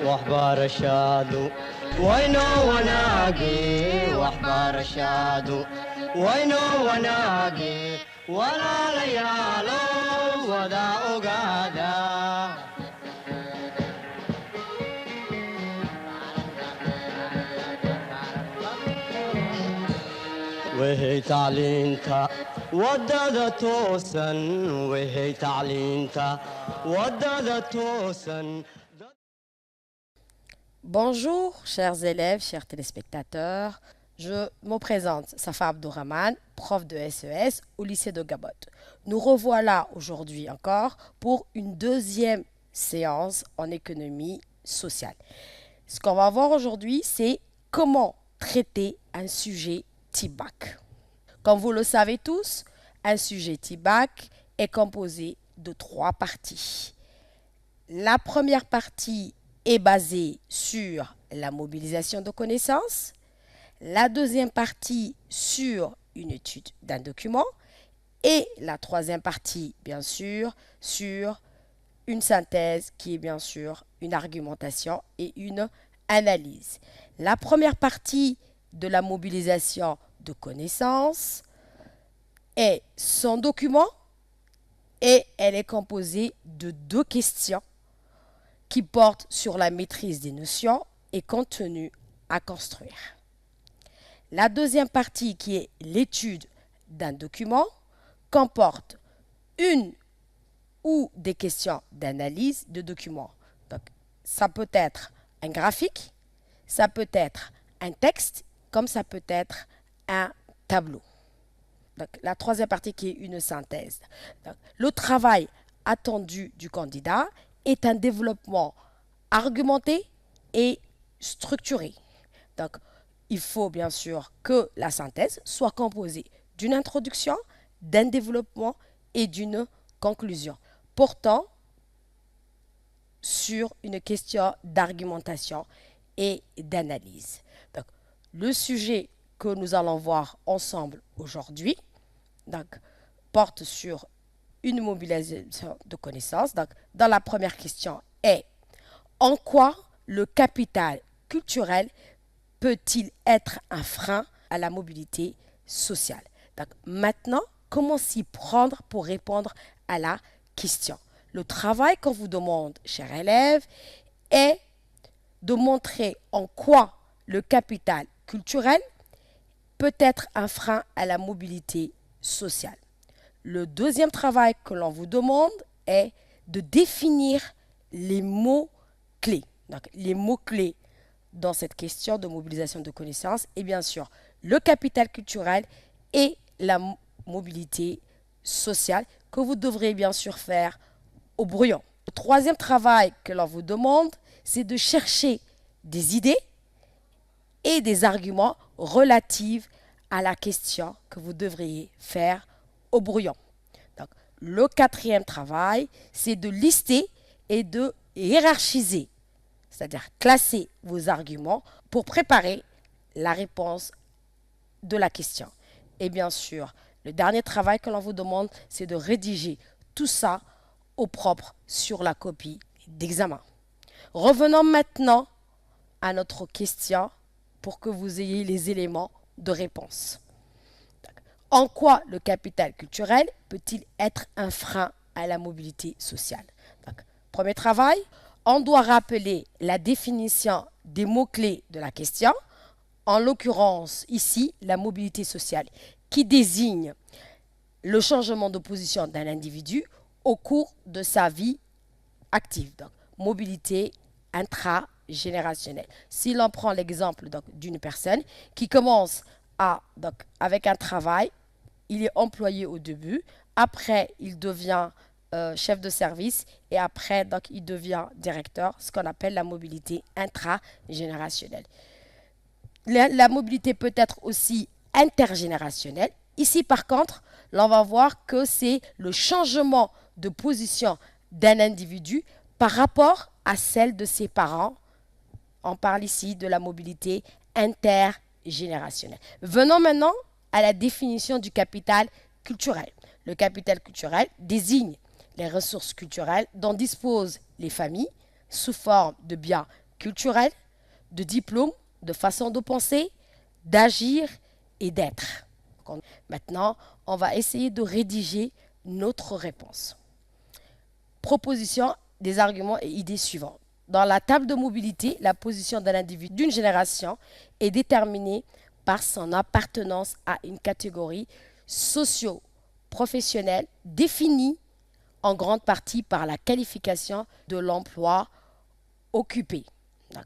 واحبار الشادو وينو وناقي واحبار الشادو وينو وناقي ولا ليالو ودا أقادا وهي تعلينتا ودد توسن وهي تعلينتا ودد توسن. Bonjour, chers élèves, chers téléspectateurs. Je me présente, Safa Abdourahman, prof de SES au lycée de Gabot. Nous revoilà aujourd'hui encore pour une deuxième séance en économie sociale. Ce qu'on va voir aujourd'hui, c'est comment traiter un sujet TIBAC. Comme vous le savez tous, un sujet TIBAC est composé de 3 parties. La première partie est basée sur la mobilisation de connaissances, la deuxième partie sur une étude d'un document et la troisième partie, bien sûr, sur une synthèse qui est bien sûr une argumentation et une analyse. La première partie de la mobilisation de connaissances est son document et elle est composée de 2 questions qui portent sur la maîtrise des notions et contenus à construire. La deuxième partie, qui est l'étude d'un document, comporte une ou des questions d'analyse de document. Donc, ça peut être un graphique, ça peut être un texte, comme ça peut être un tableau. Donc, la troisième partie qui est une synthèse. Donc, le travail attendu du candidat est un développement argumenté et structuré. Donc, il faut bien sûr que la synthèse soit composée d'une introduction, d'un développement et d'une conclusion, portant sur une question d'argumentation et d'analyse. Donc, le sujet que nous allons voir ensemble aujourd'hui porte sur une mobilisation de connaissances. Donc, dans la première question est: en quoi le capital culturel peut-il être un frein à la mobilité sociale? Donc, maintenant, comment s'y prendre pour répondre à la question? Le travail qu'on vous demande, chers élèves, est de montrer en quoi le capital culturel peut être un frein à la mobilité sociale. Le deuxième travail que l'on vous demande est de définir les mots-clés. Donc, les mots-clés dans cette question de mobilisation de connaissances est bien sûr le capital culturel et la mobilité sociale que vous devrez bien sûr faire au brouillon. Le troisième travail que l'on vous demande, c'est de chercher des idées et des arguments relatifs à la question que vous devriez faire au brouillon. Donc, le quatrième travail, c'est de lister et de hiérarchiser, c'est-à-dire classer vos arguments pour préparer la réponse de la question. Et bien sûr, le dernier travail que l'on vous demande, c'est de rédiger tout ça au propre sur la copie d'examen. Revenons maintenant à notre question pour que vous ayez les éléments de réponse. En quoi le capital culturel peut-il être un frein à la mobilité sociale? Donc, premier travail, on doit rappeler la définition des mots-clés de la question, en l'occurrence ici la mobilité sociale, qui désigne le changement de position d'un individu au cours de sa vie active. Donc, mobilité intragénérationnelle. Si l'on prend l'exemple d'une personne qui commence avec un travail, il est employé au début, après il devient chef de service et après il devient directeur, ce qu'on appelle la mobilité intragénérationnelle. La mobilité peut être aussi intergénérationnelle. Ici par contre, l'on va voir que c'est le changement de position d'un individu par rapport à celle de ses parents. On parle ici de la mobilité intergénérationnelle. Venons maintenant à la définition du capital culturel. Le capital culturel désigne les ressources culturelles dont disposent les familles sous forme de biens culturel, de diplôme, de façon de penser, d'agir et d'être. Maintenant, on va essayer de rédiger notre réponse. Proposition des arguments et idées suivants. Dans la table de mobilité, la position d'un individu d'une génération est déterminée par son appartenance à une catégorie socio-professionnelle définie en grande partie par la qualification de l'emploi occupé. Donc,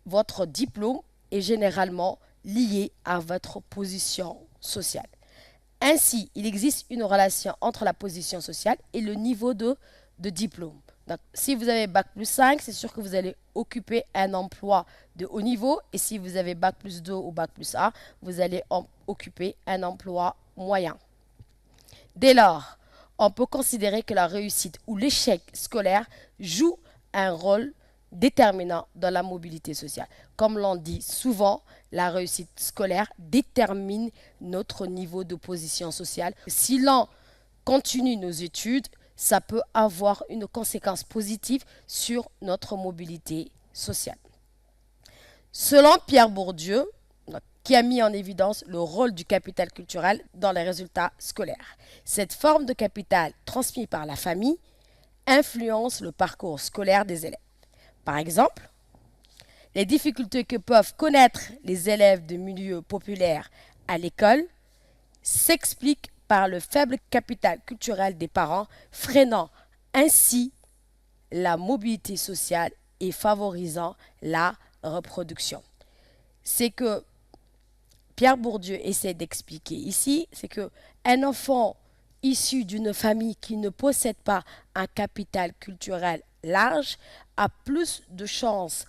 votre diplôme est généralement lié à votre position sociale. Ainsi, il existe une relation entre la position sociale et le niveau de diplôme. Donc, si vous avez Bac plus 5, c'est sûr que vous allez occuper un emploi de haut niveau. Et si vous avez Bac plus 2 ou Bac plus A, vous allez occuper un emploi moyen. Dès lors, on peut considérer que la réussite ou l'échec scolaire joue un rôle déterminant dans la mobilité sociale. Comme l'on dit souvent, la réussite scolaire détermine notre niveau de position sociale. Si l'on continue nos études, ça peut avoir une conséquence positive sur notre mobilité sociale. Selon Pierre Bourdieu, qui a mis en évidence le rôle du capital culturel dans les résultats scolaires, cette forme de capital transmis par la famille influence le parcours scolaire des élèves. Par exemple, les difficultés que peuvent connaître les élèves de milieux populaires à l'école s'expliquent par le faible capital culturel des parents, freinant ainsi la mobilité sociale et favorisant la reproduction. C'est que Pierre Bourdieu essaie d'expliquer ici, c'est qu'un enfant issu d'une famille qui ne possède pas un capital culturel large a plus de chances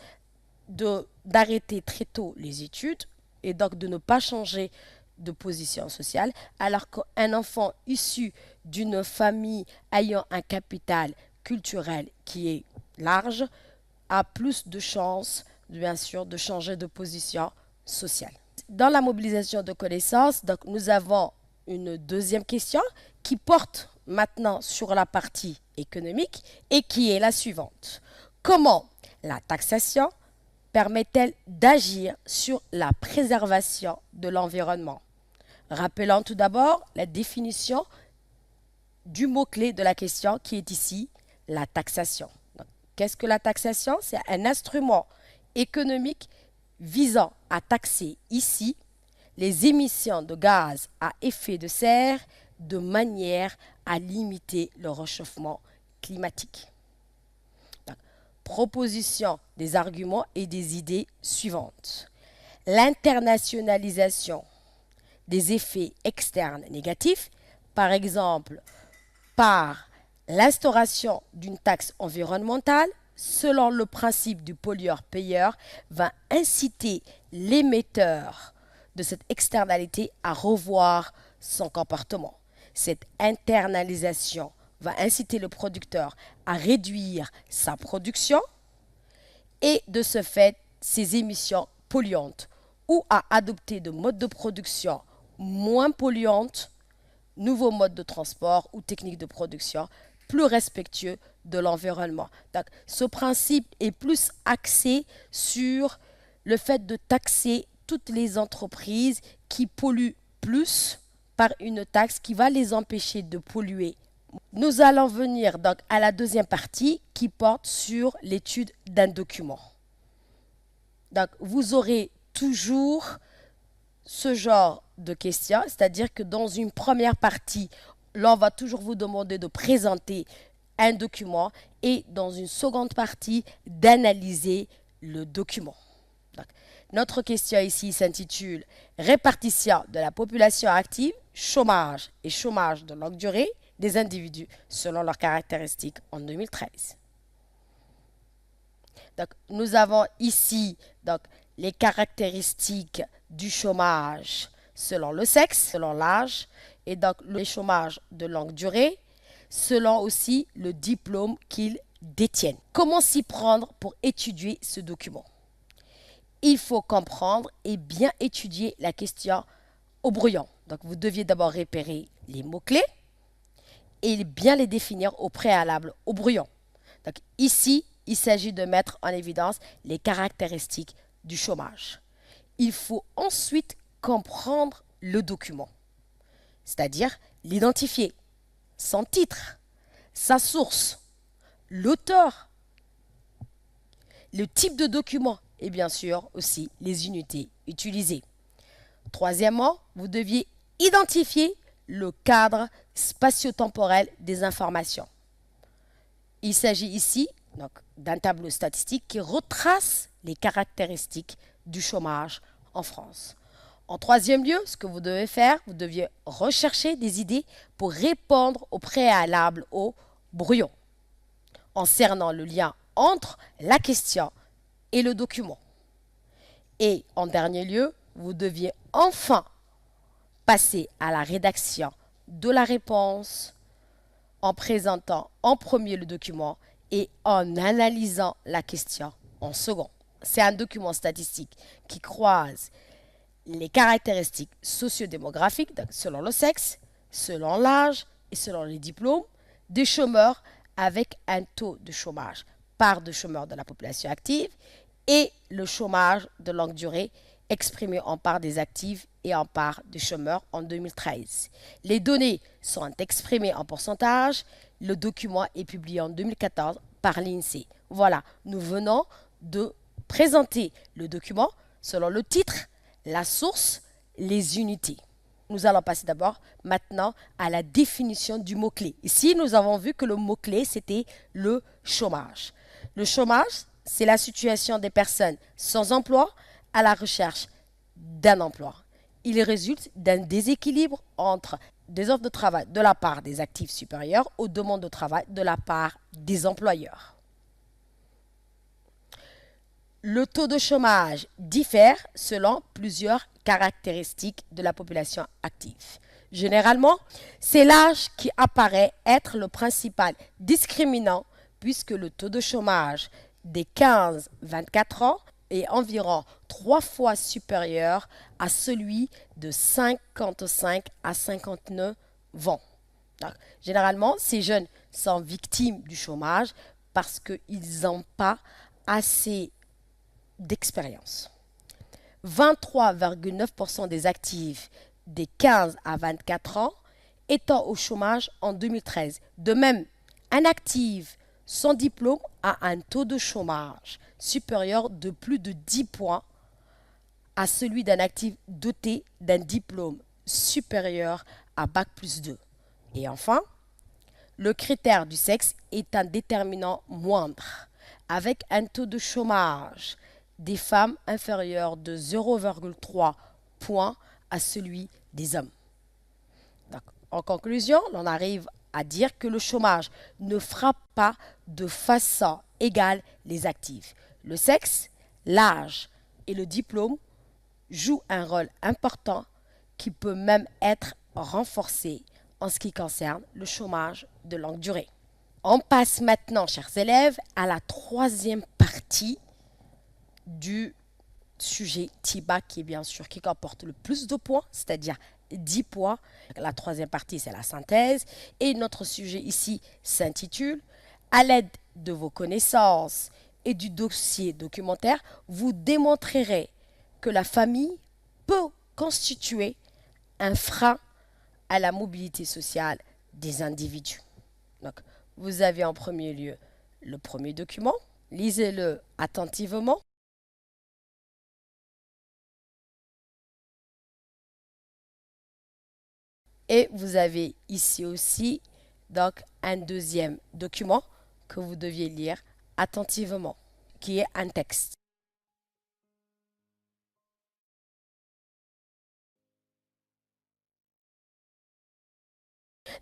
d'arrêter très tôt les études et donc de ne pas changer de position sociale, alors qu'un enfant issu d'une famille ayant un capital culturel qui est large a plus de chances, bien sûr, de changer de position sociale. Dans la mobilisation de connaissances, donc, nous avons une deuxième question qui porte maintenant sur la partie économique et qui est la suivante. Comment la taxation permet-elle d'agir sur la préservation de l'environnement? Rappelons tout d'abord la définition du mot-clé de la question qui est ici, la taxation. Qu'est-ce que la taxation? C'est un instrument économique visant à taxer ici les émissions de gaz à effet de serre de manière à limiter le réchauffement climatique. Donc, proposition des arguments et des idées suivantes. L'internationalisation des effets externes négatifs, par exemple par l'instauration d'une taxe environnementale, selon le principe du pollueur-payeur, va inciter l'émetteur de cette externalité à revoir son comportement. Cette internalisation va inciter le producteur à réduire sa production et de ce fait ses émissions polluantes ou à adopter de modes de production moins polluantes, nouveaux modes de transport ou techniques de production plus respectueux de l'environnement. Donc, ce principe est plus axé sur le fait de taxer toutes les entreprises qui polluent plus par une taxe qui va les empêcher de polluer. Nous allons venir donc à la deuxième partie qui porte sur l'étude d'un document. Donc, vous aurez toujours ce genre de questions, c'est-à-dire que dans une première partie, l'on va toujours vous demander de présenter un document et dans une seconde partie, d'analyser le document. Donc, notre question ici s'intitule « Répartition de la population active, chômage et chômage de longue durée des individus selon leurs caractéristiques en 2013 ». Donc, nous avons ici donc, les caractéristiques du chômage selon le sexe, selon l'âge, et donc le chômage de longue durée, selon aussi le diplôme qu'ils détiennent. Comment s'y prendre pour étudier ce document? Il faut comprendre et bien étudier la question au brouillon. Donc, vous deviez d'abord repérer les mots-clés et bien les définir au préalable au brouillon. Donc, ici, il s'agit de mettre en évidence les caractéristiques du chômage. Il faut ensuite comprendre le document, c'est-à-dire l'identifier, son titre, sa source, l'auteur, le type de document et bien sûr aussi les unités utilisées. Troisièmement, vous deviez identifier le cadre spatio-temporel des informations. Il s'agit ici d'un tableau statistique qui retrace les caractéristiques du chômage en France. En troisième lieu, ce que vous devez faire, vous deviez rechercher des idées pour répondre au préalable au brouillon, en cernant le lien entre la question et le document. Et en dernier lieu, vous deviez enfin passer à la rédaction de la réponse en présentant en premier le document et en analysant la question en second. C'est un document statistique qui croise les caractéristiques sociodémographiques, donc selon le sexe, selon l'âge et selon les diplômes, des chômeurs avec un taux de chômage, part de chômeurs de la population active et le chômage de longue durée exprimé en part des actifs et en part des chômeurs en 2013. Les données sont exprimées en pourcentage. Le document est publié en 2014 par l'INSEE. Voilà, nous venons de présenter le document selon le titre, la source, les unités. Nous allons passer d'abord maintenant à la définition du mot-clé. Ici, nous avons vu que le mot-clé, c'était le chômage. Le chômage, c'est la situation des personnes sans emploi à la recherche d'un emploi. Il résulte d'un déséquilibre entre des offres de travail de la part des actifs supérieurs aux demandes de travail de la part des employeurs. Le taux de chômage diffère selon plusieurs caractéristiques de la population active. Généralement, c'est l'âge qui apparaît être le principal discriminant puisque le taux de chômage des 15-24 ans est environ 3 fois supérieur à celui de 55 à 59 ans. Donc, généralement, ces jeunes sont victimes du chômage parce qu'ils n'ont pas assez d'expérience. 23,9% des actifs des 15 à 24 ans étant au chômage en 2013. De même, un actif sans diplôme a un taux de chômage supérieur de plus de 10 points à celui d'un actif doté d'un diplôme supérieur à Bac+2. Et enfin, le critère du sexe est un déterminant moindre, avec un taux de chômage des femmes inférieur de 0,3 points à celui des hommes. Donc, en conclusion, on arrive à dire que le chômage ne frappe pas de façon égale les actifs. Le sexe, l'âge et le diplôme jouent un rôle important qui peut même être renforcé en ce qui concerne le chômage de longue durée. On passe maintenant, chers élèves, à la troisième partie du sujet TIBA qui est bien sûr qui comporte le plus de points, c'est-à-dire 10 points. La troisième partie, c'est la synthèse. Et notre sujet ici s'intitule « À l'aide de vos connaissances et du dossier documentaire, vous démontrerez que la famille peut constituer un frein à la mobilité sociale des individus. » Donc, vous avez en premier lieu le premier document. Lisez-le attentivement. Et vous avez ici aussi donc un deuxième document que vous deviez lire attentivement, qui est un texte.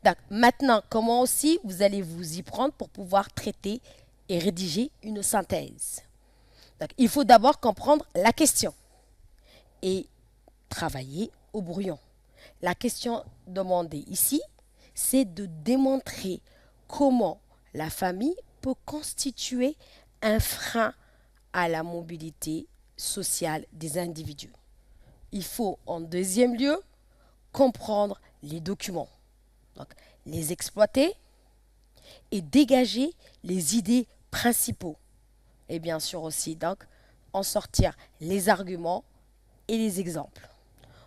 Donc, maintenant, comment aussi vous allez vous y prendre pour pouvoir traiter et rédiger une synthèse. Donc, il faut d'abord comprendre la question et travailler au brouillon. La question demandée ici, c'est de démontrer comment la famille peut constituer un frein à la mobilité sociale des individus. Il faut en deuxième lieu comprendre les documents, donc les exploiter et dégager les idées principaux. et bien sûr aussi donc en sortir les arguments et les exemples.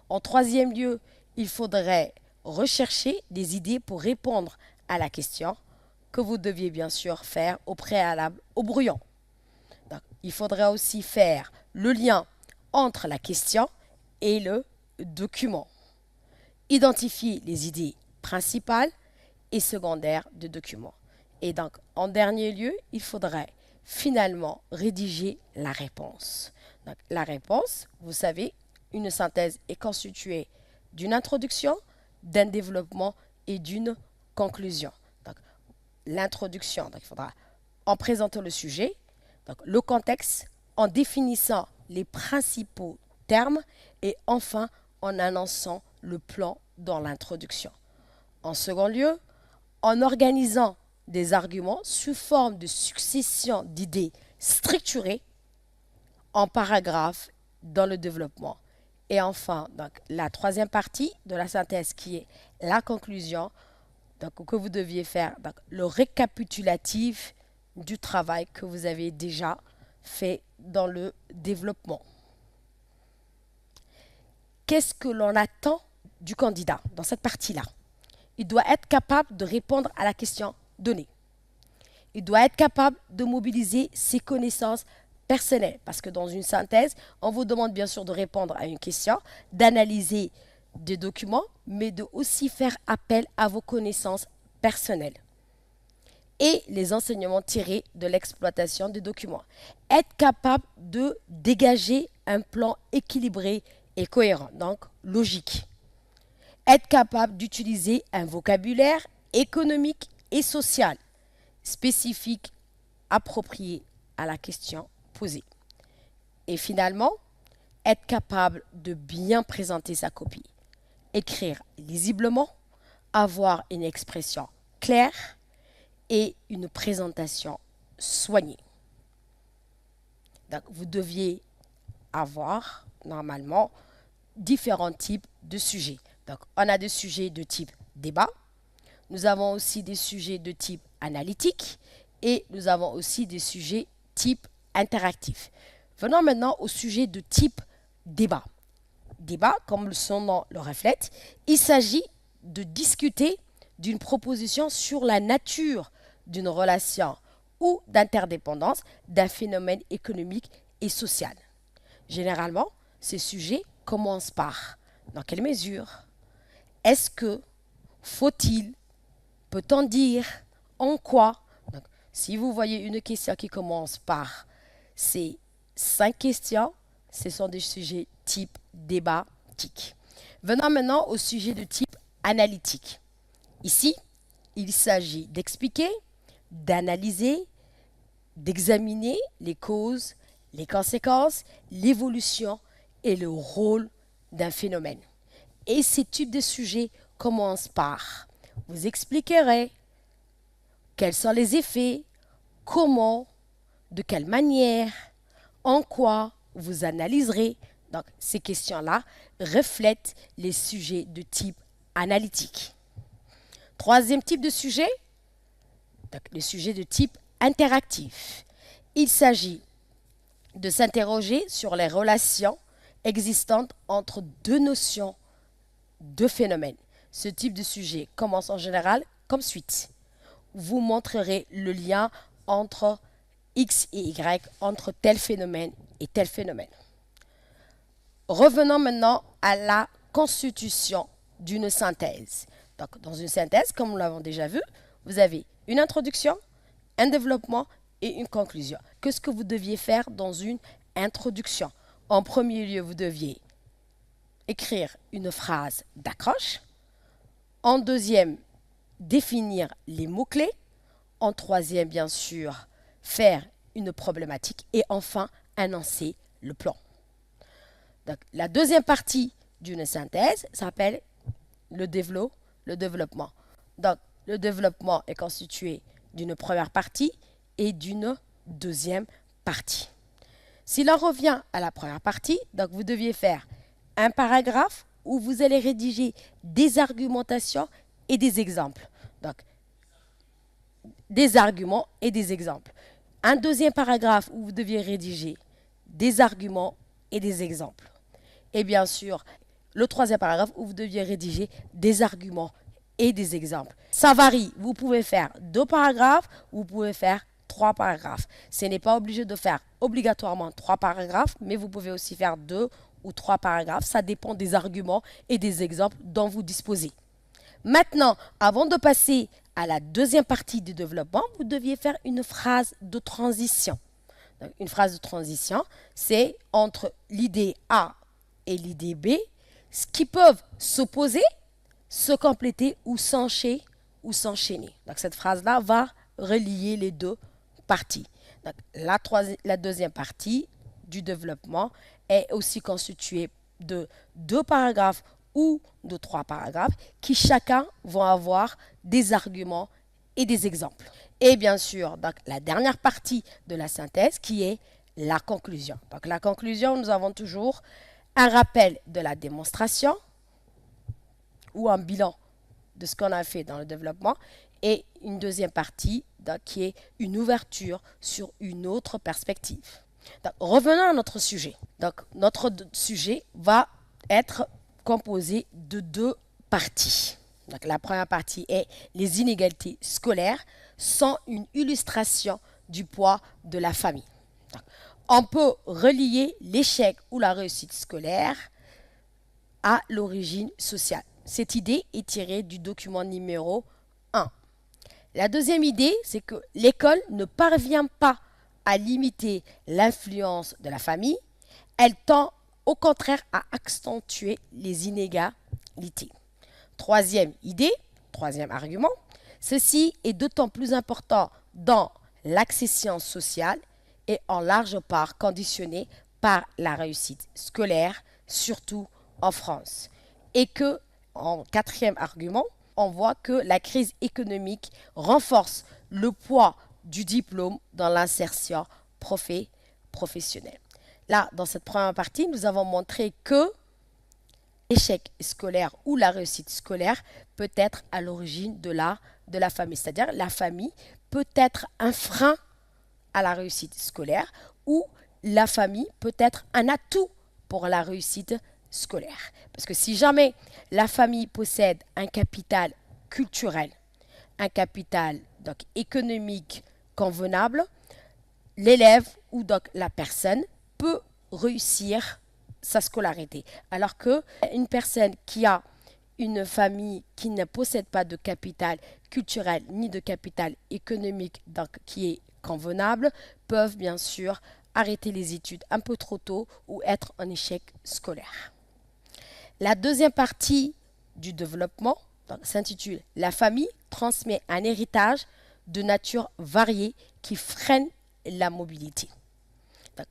En troisième lieu, il faudrait rechercher des idées pour répondre à la question que vous deviez bien sûr faire au préalable au brouillon. Donc, il faudrait aussi faire le lien entre la question et le document. Identifier les idées principales et secondaires du document. Et donc, en dernier lieu, il faudrait finalement rédiger la réponse. Donc, la réponse, vous savez, une synthèse est constituée d'une introduction, d'un développement et d'une conclusion. Donc, l'introduction, donc il faudra en présentant le sujet, donc le contexte, en définissant les principaux termes et enfin en annonçant le plan dans l'introduction. En second lieu, en organisant des arguments sous forme de succession d'idées structurées en paragraphes dans le développement. Et enfin, donc, la troisième partie de la synthèse qui est la conclusion, donc, que vous deviez faire, donc, le récapitulatif du travail que vous avez déjà fait dans le développement. Qu'est-ce que l'on attend du candidat dans cette partie-là? Il doit être capable de répondre à la question donnée. Il doit être capable de mobiliser ses connaissances personnelles. Parce que dans une synthèse, on vous demande bien sûr de répondre à une question, d'analyser des documents, mais de aussi faire appel à vos connaissances personnelles. Et les enseignements tirés de l'exploitation des documents. Être capable de dégager un plan équilibré et cohérent, donc logique. Être capable d'utiliser un vocabulaire économique et social spécifique, approprié à la question posée. Et finalement, être capable de bien présenter sa copie. Écrire lisiblement, avoir une expression claire et une présentation soignée. Donc, vous deviez avoir normalement différents types de sujets. Donc, on a des sujets de type débat, nous avons aussi des sujets de type analytique et nous avons aussi des sujets type interactif. Venons maintenant au sujet de type débat. Débat, comme son nom le reflète, il s'agit de discuter d'une proposition sur la nature d'une relation ou d'interdépendance d'un phénomène économique et social. Généralement, ces sujets commencent par dans quelle mesure? Est-ce que? Faut-il? Peut-on dire? En quoi? Donc, si vous voyez une question qui commence par ces 5 questions, ce sont des sujets type débatique. Venons maintenant au sujet de type analytique. Ici, il s'agit d'expliquer, d'analyser, d'examiner les causes, les conséquences, l'évolution et le rôle d'un phénomène. Et ces types de sujets commencent par vous expliquerez quels sont les effets, comment, de quelle manière, en quoi vous analyserez. Donc, ces questions-là reflètent les sujets de type analytique. Troisième type de sujet, donc les sujets de type interactif. Il s'agit de s'interroger sur les relations existantes entre deux notions, deux phénomènes. Ce type de sujet commence en général comme suite. Vous montrerez le lien entre X et Y, entre tel phénomène et tel phénomène. Revenons maintenant à la constitution d'une synthèse. Donc, dans une synthèse, comme nous l'avons déjà vu, vous avez une introduction, un développement et une conclusion. Qu'est-ce que vous deviez faire dans une introduction? En premier lieu, vous deviez écrire une phrase d'accroche. En deuxième, définir les mots-clés. En troisième, bien sûr, faire une problématique. Et enfin, annoncer le plan. Donc, la deuxième partie d'une synthèse s'appelle le développement. Donc, le développement est constitué d'une première partie et d'une deuxième partie. Si l'on revient à la première partie, donc vous deviez faire un paragraphe où vous allez rédiger des argumentations et des exemples. Donc, des arguments et des exemples. Un deuxième paragraphe où vous deviez rédiger des arguments et des exemples. Et bien sûr, le troisième paragraphe où vous deviez rédiger des arguments et des exemples. Ça varie. Vous pouvez faire 2 paragraphes, vous pouvez faire 3 paragraphes. Ce n'est pas obligé de faire obligatoirement 3 paragraphes, mais vous pouvez aussi faire 2 ou 3 paragraphes. Ça dépend des arguments et des exemples dont vous disposez. Maintenant, avant de passer à la deuxième partie du développement, vous deviez faire une phrase de transition. Donc, une phrase de transition, c'est entre l'idée A et l'idée B, ce qui peuvent s'opposer, se compléter ou s'enchaîner. Donc, cette phrase-là va relier les deux parties. Donc, la deuxième partie du développement est aussi constituée de 2 paragraphes ou de 3 paragraphes qui chacun vont avoir des arguments et des exemples. Et bien sûr, donc, la dernière partie de la synthèse qui est la conclusion. Donc la conclusion, nous avons toujours un rappel de la démonstration ou un bilan de ce qu'on a fait dans le développement et une deuxième partie donc, qui est une ouverture sur une autre perspective. Donc, revenons à notre sujet. Donc, notre sujet va être composé de 2 parties. Donc, la première partie est les inégalités scolaires sont une illustration du poids de la famille. Donc, on peut relier l'échec ou la réussite scolaire à l'origine sociale. Cette idée est tirée du document numéro 1. La deuxième idée, c'est que l'école ne parvient pas à limiter l'influence de la famille, elle tend au contraire à accentuer les inégalités. Troisième idée, troisième argument, ceci est d'autant plus important dans l'accession sociale et en large part conditionné par la réussite scolaire, surtout en France. Et que, en quatrième argument, on voit que la crise économique renforce le poids du diplôme dans l'insertion professionnelle. Là, dans cette première partie, nous avons montré que l'échec scolaire ou la réussite scolaire peut être à l'origine de la famille. C'est-à-dire la famille peut être un frein à la réussite scolaire ou la famille peut être un atout pour la réussite scolaire. Parce que si jamais la famille possède un capital culturel, un capital donc économique convenable, l'élève ou donc la personne peut réussir sa scolarité. Alors qu'une personne qui a une famille qui ne possède pas de capital culturel ni de capital économique donc qui est convenable peuvent bien sûr arrêter les études un peu trop tôt ou être en échec scolaire. La deuxième partie du développement s'intitule « La famille transmet un héritage de nature variée qui freine la mobilité ».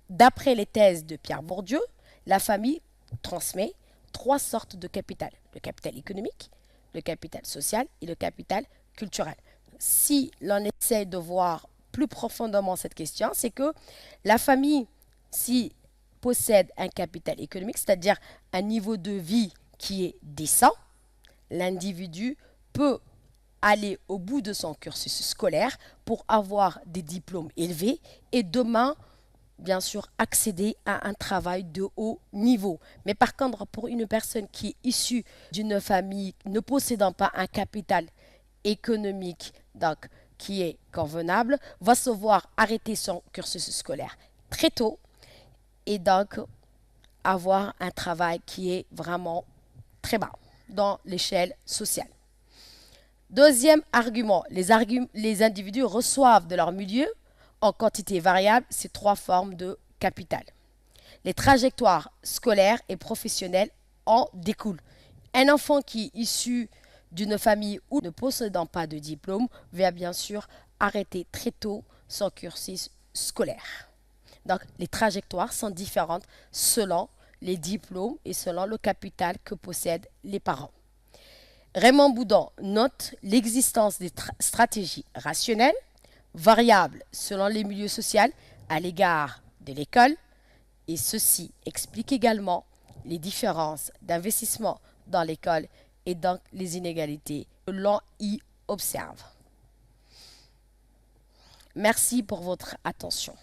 D'après les thèses de Pierre Bourdieu, la famille transmet 3 sortes de capital. Le capital économique, le capital social et le capital culturel. Si l'on essaie de voir plus profondément cette question, c'est que la famille, si possède un capital économique, c'est-à-dire un niveau de vie qui est décent, l'individu peut aller au bout de son cursus scolaire pour avoir des diplômes élevés et demain, bien sûr, accéder à un travail de haut niveau. Mais par contre, pour une personne qui est issue d'une famille ne possédant pas un capital économique donc, qui est convenable, va se voir arrêter son cursus scolaire très tôt et donc avoir un travail qui est vraiment très bas dans l'échelle sociale. Deuxième argument, les individus reçoivent de leur milieu en quantité variable ces 3 formes de capital. Les trajectoires scolaires et professionnelles en découlent. Un enfant qui est issu d'une famille ou ne possédant pas de diplôme va bien sûr arrêter très tôt son cursus scolaire. Donc les trajectoires sont différentes selon les diplômes et selon le capital que possèdent les parents. Raymond Boudon note l'existence des stratégies rationnelles, variables selon les milieux sociaux à l'égard de l'école, et ceci explique également les différences d'investissement dans l'école et donc les inégalités que l'on y observe. Merci pour votre attention.